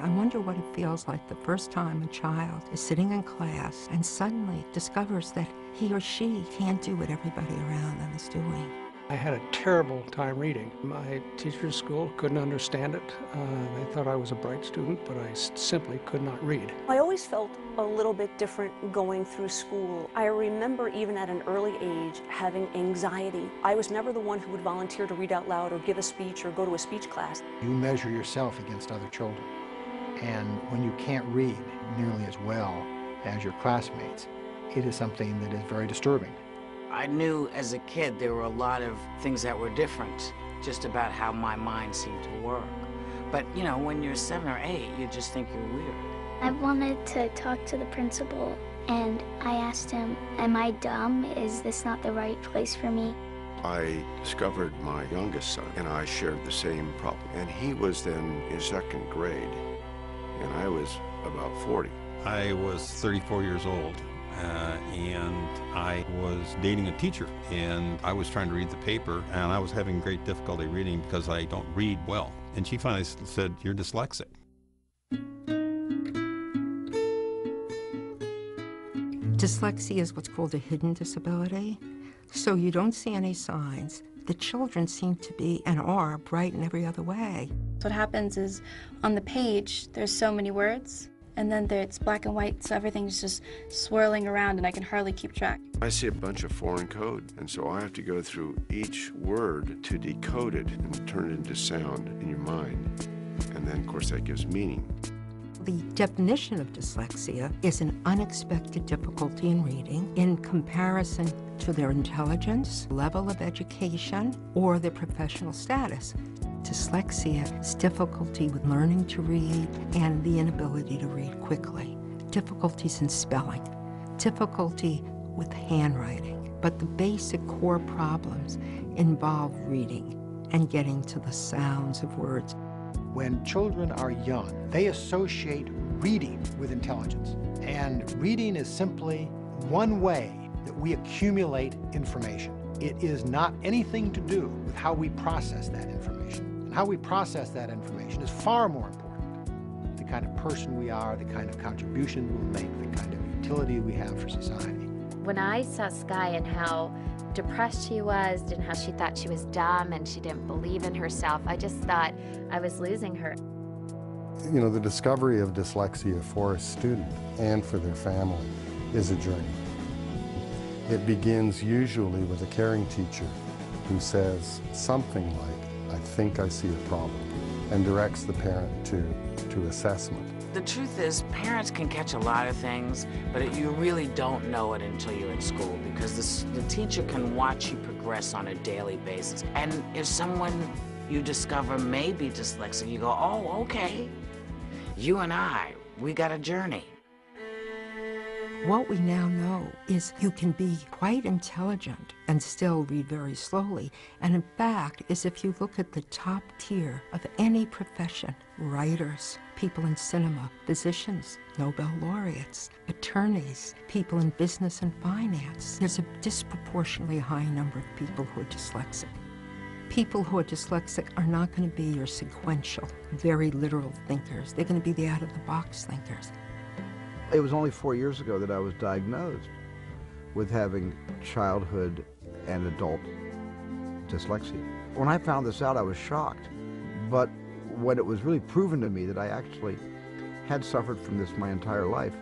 I wonder what it feels like the first time a child is sitting in class and suddenly discovers that he or she can't do what everybody around them is doing. I had a terrible time reading. My teachers at school couldn't understand it. They thought I was a bright student, but I simply could not read. I always felt a little bit different going through school. I remember even at an early age having anxiety. I was never the one who would volunteer to read out loud or give a speech or go to a speech class. You measure yourself against other children, and when you can't read nearly as well as your classmates, it is something that is very disturbing. I knew as a kid there were a lot of things that were different, just about how my mind seemed to work. But, you know, when you're 7 or 8, you just think you're weird. I wanted to talk to the principal, and I asked him, am I dumb? Is this not the right place for me? I discovered my youngest son, and I shared the same problem. And he was then in 2nd grade, and I was about 40. I was 34 years old. And I was dating a teacher, and I was trying to read the paper, and I was having great difficulty reading because I don't read well. And she finally said, "You're dyslexic." Dyslexia is what's called a hidden disability. So you don't see any signs. The children seem to be and are bright in every other way. What happens is on the page, there's so many words. And then it's black and white, so everything's just swirling around and I can hardly keep track. I see a bunch of foreign code, and so I have to go through each word to decode it and turn it into sound in your mind. And then, of course, that gives meaning. The definition of dyslexia is an unexpected difficulty in reading in comparison to their intelligence, level of education, or their professional status. Dyslexia is difficulty with learning to read and the inability to read quickly. Difficulties in spelling, difficulty with handwriting. But the basic core problems involve reading and getting to the sounds of words. When children are young, they associate reading with intelligence. And reading is simply one way that we accumulate information. It is not anything to do with how we process that information. And how we process that information is far more important. The kind of person we are, the kind of contribution we'll make, the kind of utility we have for society. When I saw Skye and how depressed she was and how she thought she was dumb and she didn't believe in herself, I just thought I was losing her. You know, the discovery of dyslexia for a student and for their family is a journey. It begins usually with a caring teacher who says something like, "I think I see a problem," and directs the parent to assessment. The truth is, parents can catch a lot of things, but you really don't know it until you're in school, because the teacher can watch you progress on a daily basis. And if someone you discover may be dyslexic, you go, "Oh, okay. You and we got a journey." What we now know is you can be quite intelligent and still read very slowly. And in fact, is if you look at the top tier of any profession, writers, people in cinema, physicians, Nobel laureates, attorneys, people in business and finance, there's a disproportionately high number of people who are dyslexic. People who are dyslexic are not going to be your sequential, very literal thinkers. They're going to be the out-of-the-box thinkers. It was only 4 years ago that I was diagnosed with having childhood and adult dyslexia. When I found this out, I was shocked. But when it was really proven to me that I actually had suffered from this my entire life,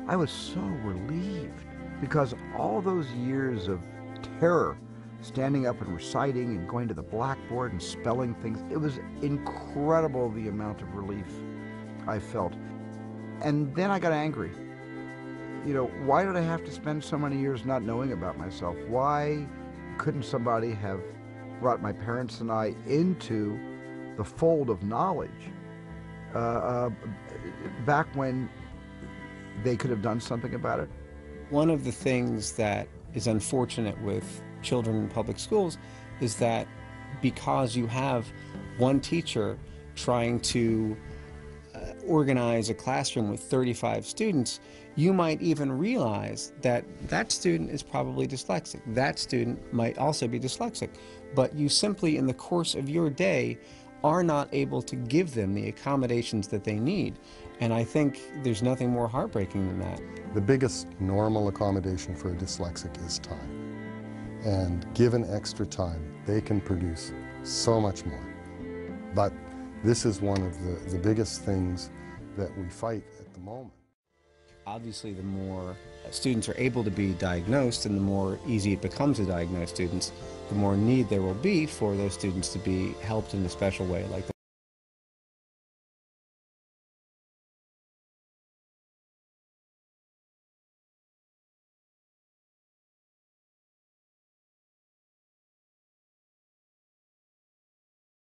I was so relieved, because all those years of terror, standing up and reciting and going to the blackboard and spelling things, it was incredible the amount of relief I felt. And then I got angry. You know, why did I have to spend so many years not knowing about myself? Why couldn't somebody have brought my parents and I into the fold of knowledge back when they could have done something about it? One of the things that is unfortunate with children in public schools is that because you have one teacher trying to organize a classroom with 35 students, you might even realize that that student is probably dyslexic. That student might also be dyslexic. But you simply, in the course of your day, are not able to give them the accommodations that they need. And I think there's nothing more heartbreaking than that. The biggest normal accommodation for a dyslexic is time. And given extra time, they can produce so much more. But this is one of the biggest things that we fight at the moment. Obviously, the more students are able to be diagnosed and the more easy it becomes to diagnose students, the more need there will be for those students to be helped in a special way like